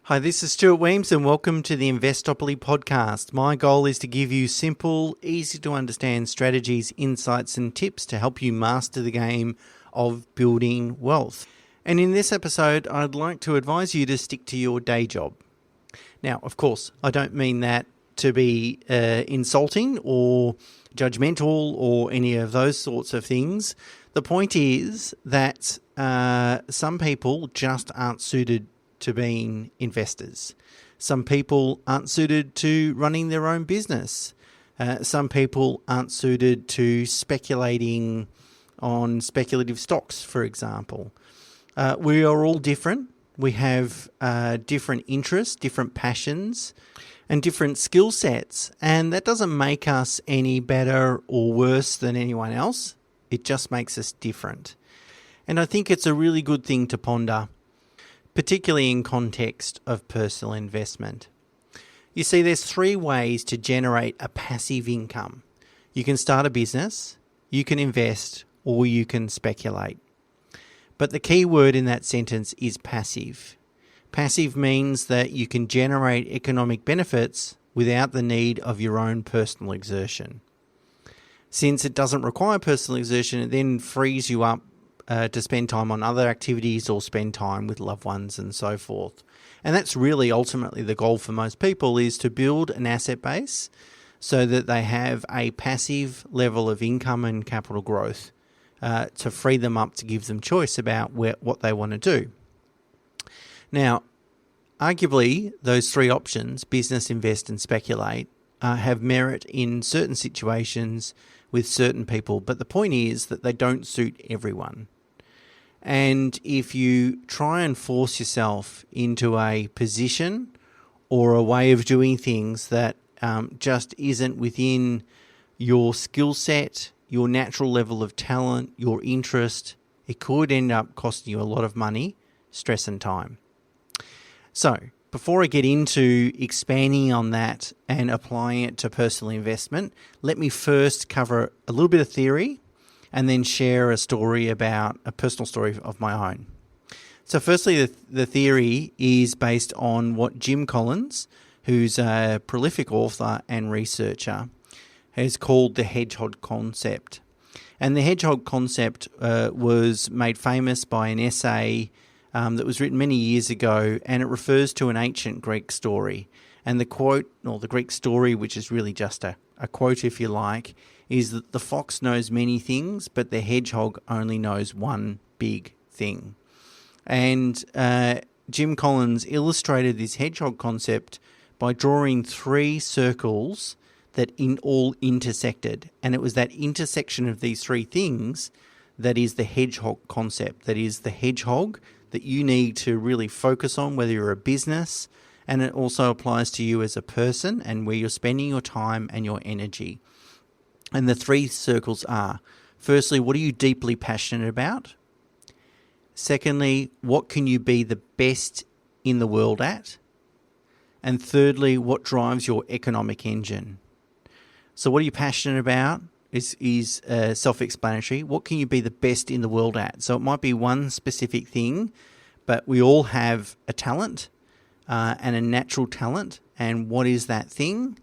Hi, this is Stuart Weems and welcome to the Investopoly podcast. My goal is to give you simple, easy to understand strategies, insights and tips to help you master the game of building wealth. And in this episode, I'd like to advise you to stick to your day job. Now, of course, I don't mean that to be insulting or judgmental or any of those sorts of things. The point is that some people just aren't suited to being investors. Some people aren't suited to running their own business. Some people aren't suited to speculating on speculative stocks, for example. We are all different. We have different interests, different passions, and different skill sets. And that doesn't make us any better or worse than anyone else. It just makes us different. And I think it's a really good thing to ponder, particularly in context of personal investment. You see, there's three ways to generate a passive income. You can start a business, you can invest, or you can speculate. But the key word in that sentence is passive. Passive means that you can generate economic benefits without the need of your own personal exertion. Since it doesn't require personal exertion, it then frees you up to spend time on other activities or spend time with loved ones and so forth. And that's really ultimately the goal for most people, is to build an asset base so that they have a passive level of income and capital growth to free them up to give them choice about what they want to do. Now, arguably, those three options, business, invest and speculate, have merit in certain situations with certain people, but the point is that they don't suit everyone. And if you try and force yourself into a position or a way of doing things that just isn't within your skill set, your natural level of talent, your interest, it could end up costing you a lot of money, stress and time. So, before I get into expanding on that and applying it to personal investment, let me first cover a little bit of theory and then share a story about a personal story of my own. So firstly, the theory is based on what Jim Collins, who's a prolific author and researcher, has called the Hedgehog Concept. And the Hedgehog Concept was made famous by an essay that was written many years ago, and it refers to an ancient Greek story. And the quote, or the Greek story, which is really just a quote if you like, is that the fox knows many things, but the hedgehog only knows one big thing. And Jim Collins illustrated this hedgehog concept by drawing three circles that all intersected. And it was that intersection of these three things that is the hedgehog concept, that is the hedgehog that you need to really focus on, whether you're a business, and it also applies to you as a person and where you're spending your time and your energy. And the three circles are, firstly, what are you deeply passionate about? Secondly, what can you be the best in the world at? And thirdly, what drives your economic engine? So what are you passionate about is self-explanatory. What can you be the best in the world at? So it might be one specific thing, but we all have a talent and a natural talent. And what is that thing?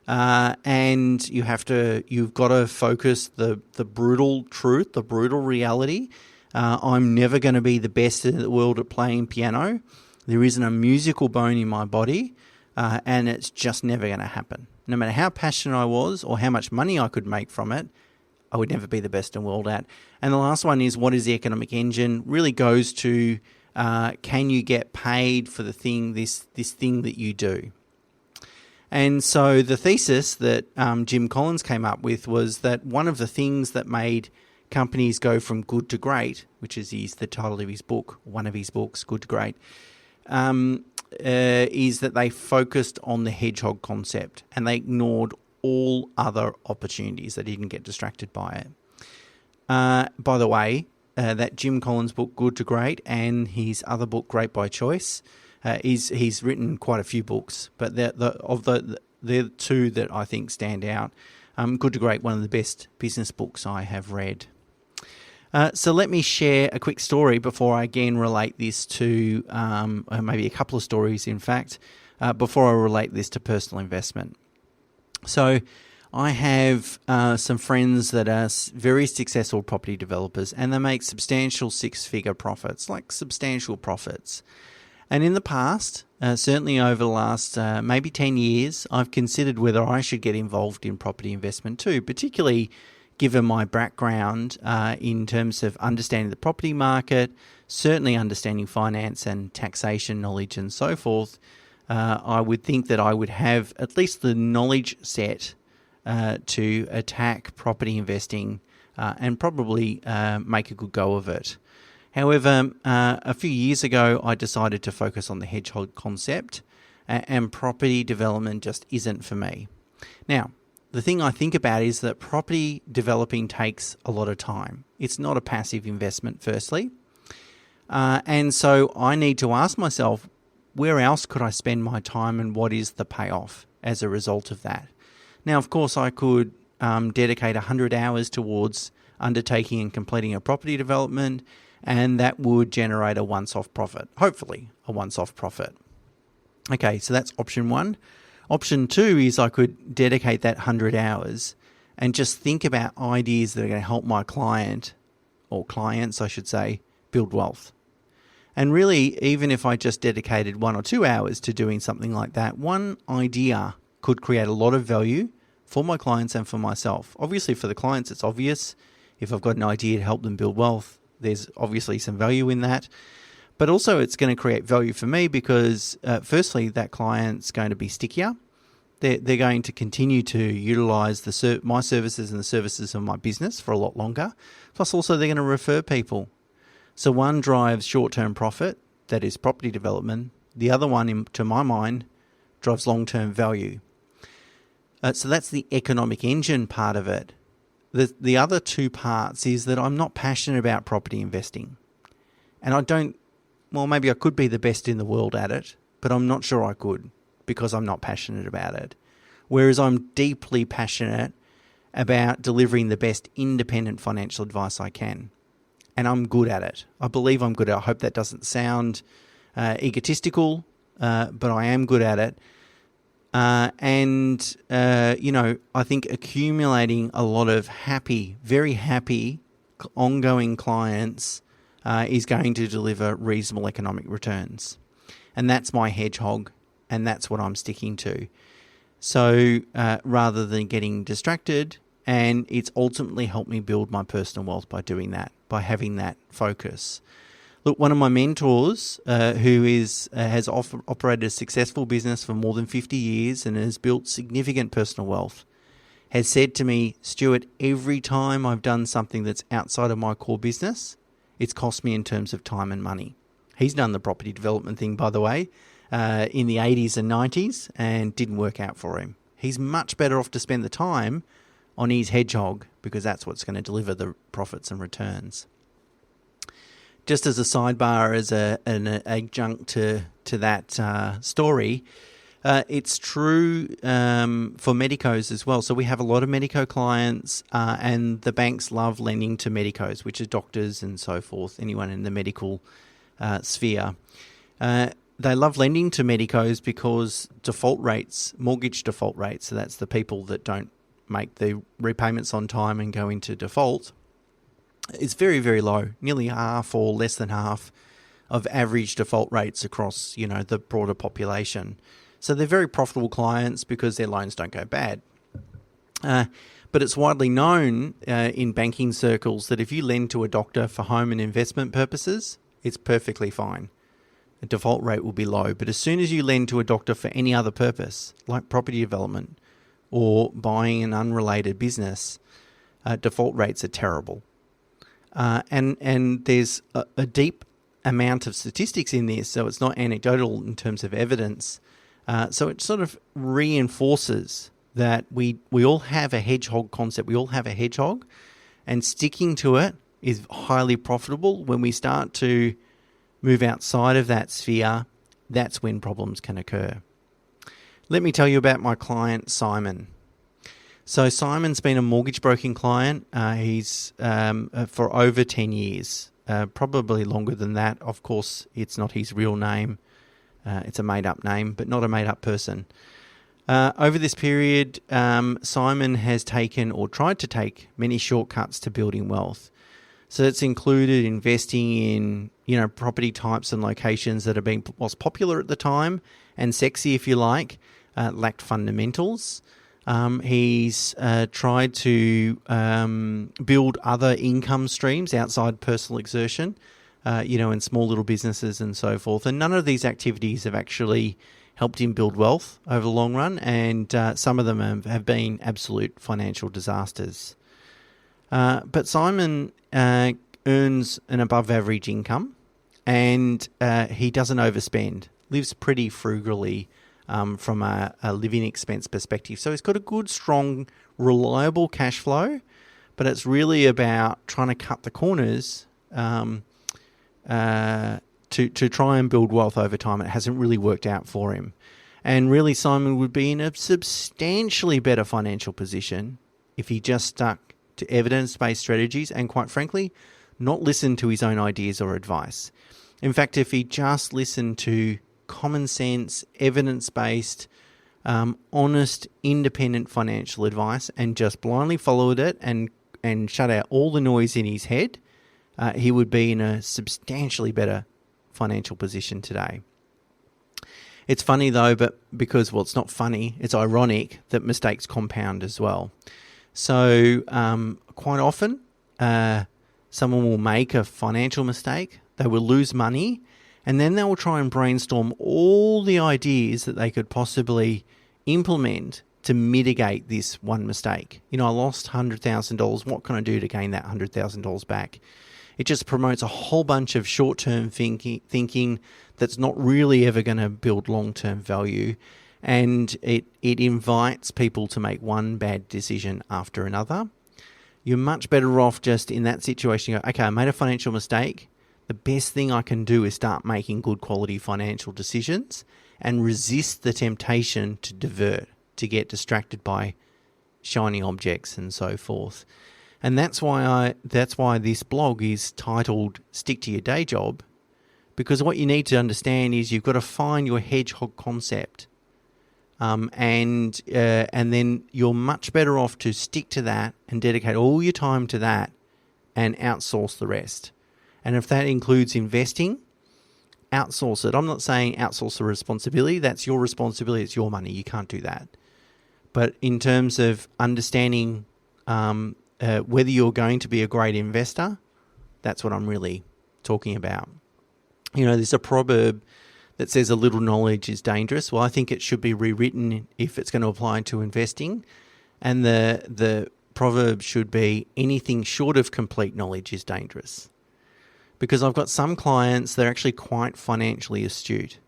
And you've got to focus the brutal truth, the brutal reality. I'm never going to be the best in the world at playing piano. There isn't a musical bone in my body, and it's just never going to happen. No matter how passionate I was or how much money I could make from it, I would never be the best in the world at. And the last one is, what is the economic engine? Really goes to, can you get paid for the thing, this thing that you do? And so the thesis that Jim Collins came up with was that one of the things that made companies go from good to great, which is the title of his book, one of his books, Good to Great, is that they focused on the hedgehog concept and they ignored all other opportunities. They didn't get distracted by it. By the way, that Jim Collins book, Good to Great, and his other book, Great by Choice, he's written quite a few books, but they're two that I think stand out. Good to Great, one of the best business books I have read. So let me share a quick story before I again relate this to, maybe a couple of stories in fact, before I relate this to personal investment. So I have some friends that are very successful property developers, and they make substantial six-figure profits, like substantial profits. And in the past, certainly over the last maybe 10 years, I've considered whether I should get involved in property investment too, particularly given my background in terms of understanding the property market, certainly understanding finance and taxation knowledge and so forth. I would think that I would have at least the knowledge set to attack property investing and probably make a good go of it. However, a few years ago, I decided to focus on the Hedgehog Concept, and property development just isn't for me. Now, the thing I think about is that property developing takes a lot of time. It's not a passive investment, firstly. And so I need to ask myself, where else could I spend my time and what is the payoff as a result of that? Now, of course, I could dedicate 100 hours towards undertaking and completing a property development, and that would generate a once-off profit, hopefully a once-off profit. Okay, so that's option one. Option two is I could dedicate that 100 hours and just think about ideas that are going to help my client, or clients, I should say, build wealth. And really, even if I just dedicated 1 or 2 hours to doing something like that, one idea could create a lot of value for my clients and for myself. Obviously, for the clients, it's obvious. If I've got an idea to help them build wealth, there's obviously some value in that. But also it's going to create value for me because, firstly, that client's going to be stickier. They're going to continue to utilise my services and the services of my business for a lot longer. Plus, also, they're going to refer people. So one drives short-term profit, that is property development. The other one, to my mind, drives long-term value. So that's the economic engine part of it. The other two parts is that I'm not passionate about property investing. And maybe I could be the best in the world at it, but I'm not sure I could because I'm not passionate about it. Whereas I'm deeply passionate about delivering the best independent financial advice I can. And I'm good at it. I believe I'm good at it. I hope that doesn't sound egotistical, but I am good at it. I think accumulating a lot of very happy, ongoing clients is going to deliver reasonable economic returns. And that's my hedgehog, and that's what I'm sticking to. So rather than getting distracted, and it's ultimately helped me build my personal wealth by doing that, by having that focus. Look, one of my mentors, who has operated a successful business for more than 50 years and has built significant personal wealth, has said to me, Stuart, every time I've done something that's outside of my core business, it's cost me in terms of time and money. He's done the property development thing, by the way, in the 80s and 90s, and didn't work out for him. He's much better off to spend the time on his hedgehog because that's what's going to deliver the profits and returns. Just as a sidebar, as an adjunct to that story, it's true for medicos as well. So we have a lot of medico clients, and the banks love lending to medicos, which are doctors and so forth, anyone in the medical sphere. They love lending to medicos because mortgage default rates, so that's the people that don't make the repayments on time and go into default, it's very, very low, nearly half or less than half of average default rates across, the broader population. So they're very profitable clients because their loans don't go bad. But it's widely known in banking circles that if you lend to a doctor for home and investment purposes, it's perfectly fine. The default rate will be low. But as soon as you lend to a doctor for any other purpose, like property development or buying an unrelated business, default rates are terrible. And there's a deep amount of statistics in this, so it's not anecdotal in terms of evidence. So it sort of reinforces that we all have a hedgehog concept. We all have a hedgehog, and sticking to it is highly profitable. When we start to move outside of that sphere, that's when problems can occur. Let me tell you about my client, Simon. So Simon's been a mortgage broking client. He's for over 10 years, probably longer than that. Of course, it's not his real name. It's a made-up name, but not a made-up person. Over this period, Simon has taken or tried to take many shortcuts to building wealth. So it's included investing in, property types and locations that was popular at the time and sexy, if you like, lacked fundamentals. He's tried to build other income streams outside personal exertion, in small little businesses and so forth. And none of these activities have actually helped him build wealth over the long run, and some of them have been absolute financial disasters. But Simon earns an above-average income, and he doesn't overspend, lives pretty frugally from a living expense perspective. So he's got a good, strong, reliable cash flow, but it's really about trying to cut the corners to try and build wealth over time. It hasn't really worked out for him. And really, Simon would be in a substantially better financial position if he just stuck to evidence-based strategies and, quite frankly, not listened to his own ideas or advice. In fact, if he just listened to common sense, evidence-based, honest, independent financial advice and just blindly followed it and shut out all the noise in his head, he would be in a substantially better financial position today. It's funny though, it's not funny, it's ironic that mistakes compound as well. So quite often, someone will make a financial mistake, they will lose money, and then they will try and brainstorm all the ideas that they could possibly implement to mitigate this one mistake. I lost $100,000. What can I do to gain that $100,000 back? It just promotes a whole bunch of short-term thinking that's not really ever going to build long-term value. And it invites people to make one bad decision after another. You're much better off just in that situation, go, okay, I made a financial mistake. The best thing I can do is start making good quality financial decisions and resist the temptation to divert, to get distracted by shiny objects and so forth. And that's why this blog is titled Stick to Your Day Job, because what you need to understand is you've got to find your hedgehog concept. And then you're much better off to stick to that and dedicate all your time to that and outsource the rest. And if that includes investing, outsource it. I'm not saying outsource the responsibility. That's your responsibility. It's your money. You can't do that. But in terms of understanding whether you're going to be a great investor, that's what I'm really talking about. There's a proverb that says a little knowledge is dangerous. Well, I think it should be rewritten if it's going to apply to investing. And the proverb should be anything short of complete knowledge is dangerous. Because I've got some clients that are actually quite financially astute.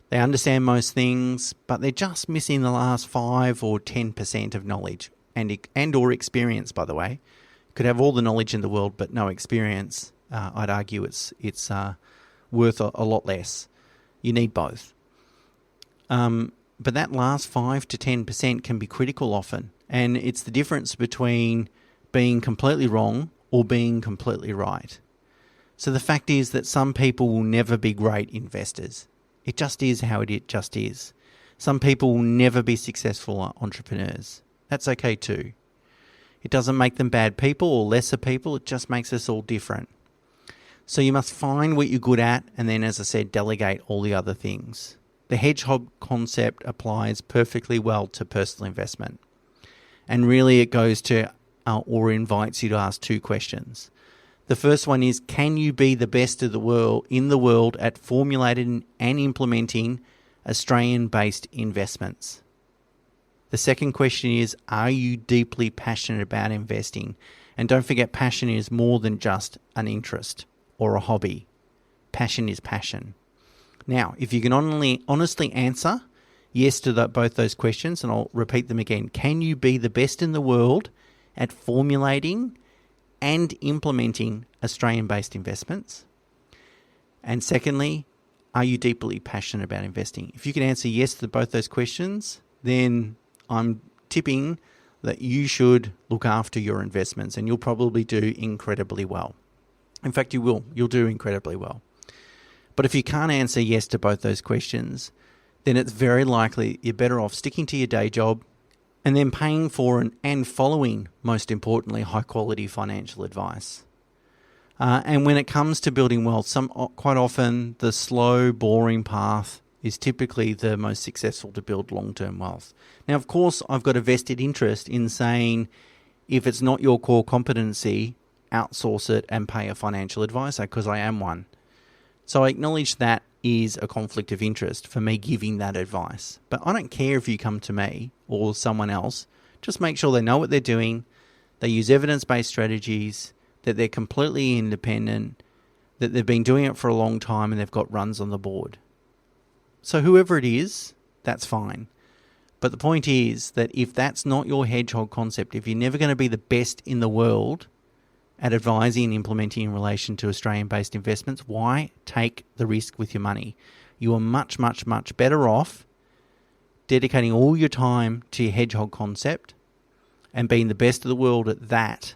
They understand most things, but they're just missing the last 5 or 10% of knowledge and or experience, by the way. Could have all the knowledge in the world, but no experience. I'd argue it's worth a lot less. You need both. But that last 5 to 10% can be critical often. And it's the difference between being completely wrong or being completely right. So the fact is that some people will never be great investors. It just is how it just is. Some people will never be successful entrepreneurs. That's okay too. It doesn't make them bad people or lesser people. It just makes us all different. So you must find what you're good at and then, as I said, delegate all the other things. The hedgehog concept applies perfectly well to personal investment. And really it goes to or invites you to ask 2 questions. The first one is, can you be the best of the world in the world at formulating and implementing Australian-based investments? The second question is, are you deeply passionate about investing? And don't forget, passion is more than just an interest or a hobby. Passion is passion. Now, if you can honestly answer yes to both those questions, and I'll repeat them again. Can you be the best in the world at formulating and implementing Australian-based investments? And secondly, are you deeply passionate about investing? If you can answer yes to both those questions, then I'm tipping that you should look after your investments, and you'll probably do incredibly well. In fact, you will. You'll do incredibly well. But if you can't answer yes to both those questions, then it's very likely you're better off sticking to your day job and then paying for and following, most importantly, high-quality financial advice. And when it comes to building wealth, quite often the slow, boring path is typically the most successful to build long-term wealth. Now, of course, I've got a vested interest in saying if it's not your core competency, outsource it and pay a financial advisor, because I am one. So I acknowledge that is a conflict of interest for me giving that advice. But I don't care if you come to me or someone else. Just make sure they know what they're doing, they use evidence-based strategies, that they're completely independent, that they've been doing it for a long time and they've got runs on the board. So whoever it is, that's fine. But the point is that if that's not your hedgehog concept, if you're never going to be the best in the world at advising and implementing in relation to Australian-based investments, why take the risk with your money? You are much, much, much better off dedicating all your time to your hedgehog concept and being the best of the world at that,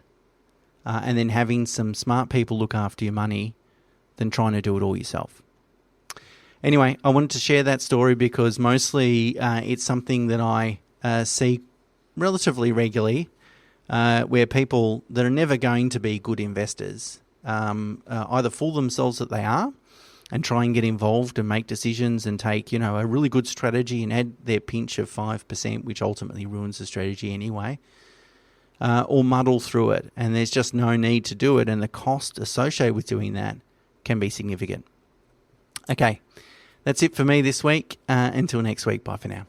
and then having some smart people look after your money than trying to do it all yourself. Anyway, I wanted to share that story because mostly it's something that I see relatively regularly, where people that are never going to be good investors either fool themselves that they are and try and get involved and make decisions and take, a really good strategy and add their pinch of 5%, which ultimately ruins the strategy anyway, or muddle through it. And there's just no need to do it. And the cost associated with doing that can be significant. Okay, that's it for me this week. Until next week, bye for now.